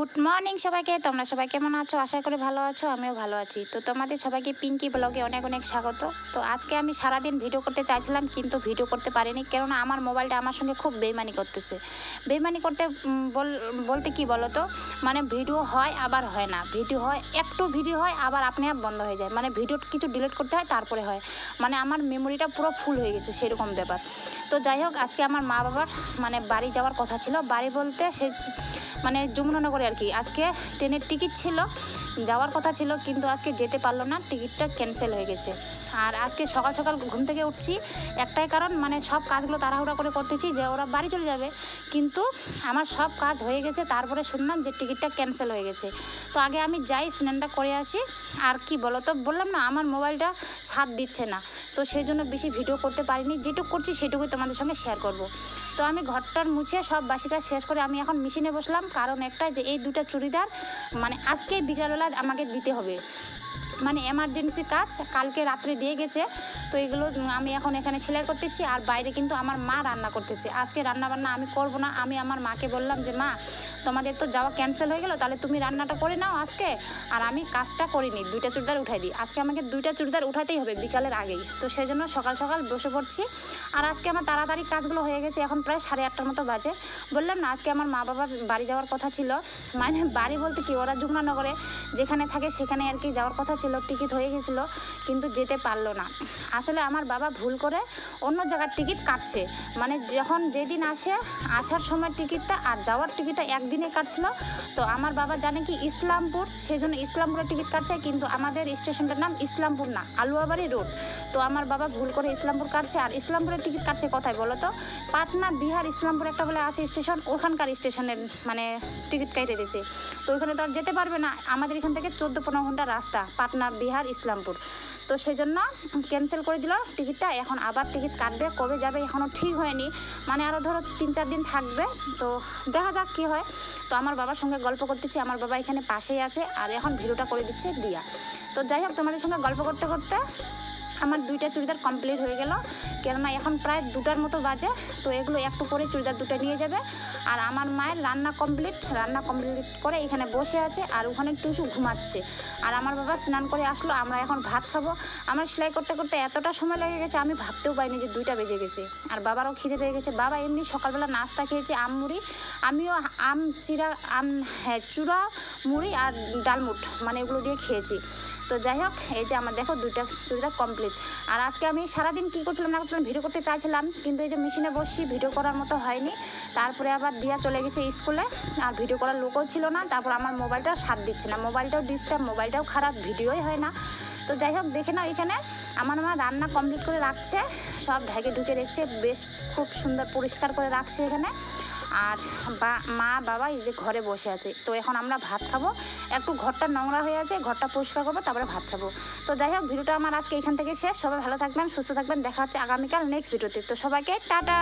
Good morning সবাইকে। তোমরা সবাই কেমন আছো? আশা করি ভালো আছো, আমিও ভালো আছি। তো তোমাদের সবাইকে পিঙ্কি ব্লগে অনেক অনেক স্বাগত। তো আজকে আমি সারাদিন ভিডিও করতে চাইছিলাম, কিন্তু ভিডিও করতে পারিনি, কেননা আমার মোবাইলটা আমার সঙ্গে খুব বেইমানি করতেছে। বেইমানি করতে বলতে কি বলো তো, মানে ভিডিও হয় আবার হয় না, ভিডিও হয় একটু ভিডিও হয় আবার আপনি আপ বন্ধ হয়ে যায়, মানে ভিডিও কিছু ডিলিট করতে হয় তারপরে হয়, মানে আমার মেমোরিটা পুরো ফুল হয়ে গেছে সেরকম ব্যাপার। তো যাই হোক, আজকে আমার মা বাবার মানে বাড়ি যাওয়ার কথা ছিল। বাড়ি বলতে সে মানে যমুনানগরে আর কি। আজকে ট্রেনের টিকিট ছিল, যাওয়ার কথা ছিল, কিন্তু আজকে যেতে পারলো না, টিকিটটা ক্যান্সেল হয়ে গেছে। আর আজকে সকাল সকাল ঘুম থেকে উঠছি একটাই কারণ, মানে সব কাজগুলো তাড়াহুড়া করে করতেছি যে ওরা বাড়ি চলে যাবে, কিন্তু আমার সব কাজ হয়ে গেছে। তারপরে শুনলাম যে টিকিটটা ক্যান্সেল হয়ে গেছে। তো আগে আমি যাই স্নানটা করে আসি। আর কি বলো তো, বললাম না আমার মোবাইলটা সাথ দিচ্ছে না, তো সেই জন্য বেশি ভিডিও করতে পারিনি। যেটুকু করছি সেটুকুই তোমাদের সঙ্গে শেয়ার করব। তো আমি ঘরটার মুছে সব বাসি কাজ শেষ করে আমি এখন মেশিনে বসলাম, কারণ একটা যে এই দুটা চুড়িদার মানে আজকে বিকালবেলা আমাকে দিতে হবে, মানে এমার্জেন্সি কাজ, কালকে রাত্রে দিয়ে গেছে। তো এগুলো আমি এখন এখানে সেলাই করতেছি, আর বাইরে কিন্তু আমার মা রান্না করতেছে। আজকে রান্না বান্না আমি করব না। আমি আমার মাকে বললাম যে মা, তোমাদের তো যাওয়া ক্যান্সেল হয়ে গেল, তাহলে তুমি রান্নাটা করে নাও আজকে, আর আমি কাজটা করিনি, দুইটা চুড়িদার উঠাই দিই। আজকে আমাকে দুইটা চুড়িদার উঠাতেই হবে বিকালের আগেই। তো সেই জন্য সকাল সকাল বসে পড়ছি। আর আজকে আমার তাড়াতাড়ি কাজগুলো হয়ে গেছে, এখন প্রায় 8:30টার মতো বাজে। বললাম না আজকে আমার মা বাবার বাড়ি যাওয়ার কথা ছিল, মানে বাড়ি বলতে কি, ওরা যমুনানগরে যেখানে থাকে সেখানে আর কি যাওয়ার কথা ছিল। টিকিট হয়ে গেছিলো, কিন্তু যেতে পারলো না। আসলে আমার বাবা ভুল করে অন্য জায়গার টিকিট কাটছে, মানে যখন যেদিন আসে আসার সময় টিকিটটা আর যাওয়ার টিকিটটা একদিনে কাটছিল। তো আমার বাবা জানে কি ইসলামপুর, সেই জন্য ইসলামপুরের টিকিট কাটছে, কিন্তু আমাদের স্টেশনটার নাম ইসলামপুর না, আলুয়াবাড়ি রোড। তো আমার বাবা ভুল করে ইসলামপুর কাটছে, আর ইসলামপুরের টিকিট কাটছে কোথায় বলো তো, পাটনা বিহার ইসলামপুর একটা বলে আছে স্টেশন, ওখানকার স্টেশনের মানে টিকিট কেটে দিয়েছে। তো ওইখানে তো আর যেতে পারবে না, আমাদের এখান থেকে 14-15 ঘন্টা রাস্তা, পাটনা বিহার ইসলামপুর। তো সেই জন্য ক্যান্সেল করে দিল টিকিটটা। এখন আবার টিকিট কাটবে, কবে যাবে এখনও ঠিক হয়নি, মানে আরও ধরো 3-4 দিন থাকবে। তো দেখা যাক কী হয়। তো আমার বাবার সঙ্গে গল্প করতেছি, আমার বাবা এখানে পাশেই আছে, আর এখন ভিডিওটা করে দিচ্ছে দিয়া। তো যাই হোক, তোমাদের সঙ্গে গল্প করতে করতে আমার দুইটা চুড়িদার কমপ্লিট হয়ে গেল, কেননা এখন প্রায় 2টার মতো বাজে। তো এগুলো একটু করে চুড়িদার দুটো নিয়ে যাবে। আর আমার মায়ের রান্না কমপ্লিট করে এখানে বসে আছে, আর ওখানে টুসু ঘুমাচ্ছে। আর আমার বাবা স্নান করে আসলো, আমরা এখন ভাত খাবো। আমার সেলাই করতে করতে এতটা সময় লেগে গেছে, আমি ভাবতেও পারিনি যে 2টা বেজে গেছে। আর বাবারও খিদে পেয়ে গেছে। বাবা এমনি সকালবেলা নাস্তা খেয়েছে আম মুড়ি, আমিও চূড়া মুড়ি আর ডালমুট, মানে এগুলো দিয়ে খেয়েছি। তো যাই হোক, এই যে আমার দেখো 2টা চুড়িদার কমপ্লিট। আর আজকে আমি সারাদিন কী করছিলাম না করছিলাম, ভিডিও করতে চাইছিলাম, কিন্তু এই যে মেশিনে বসছি, ভিডিও করার মতো হয়নি। তারপরে আবার দিয়া চলে গেছে স্কুলে, আর ভিডিও করার লোকও ছিল না। তারপর আমার মোবাইলটাও সাথ দিচ্ছে না, মোবাইলটাও ডিস্টার্ব, মোবাইলটাও খারাপ, ভিডিওই হয় না। তো যাই হোক, দেখে নাও এখানে আমার মা রান্না কমপ্লিট করে রাখছে, সব ঢেকে ঢুকে রেখেছে, বেশ খুব সুন্দর পরিষ্কার করে রাখছে এখানে। আর মা বাবা এই যে ঘরে বসে আছে। তো এখন আমরা ভাত খাবো, একটু ঘরটা নোংরা হয়ে আছে, ঘরটা পরিষ্কার করবো, তারপরে ভাত খাবো। তো যাই হোক, ভিডিওটা আমার আজকে এখান থেকে শেষ। সবাই ভালো থাকবেন, সুস্থ থাকবেন, দেখা হচ্ছে আগামীকাল নেক্সট ভিডিওতে। তো সবাইকে টাটা।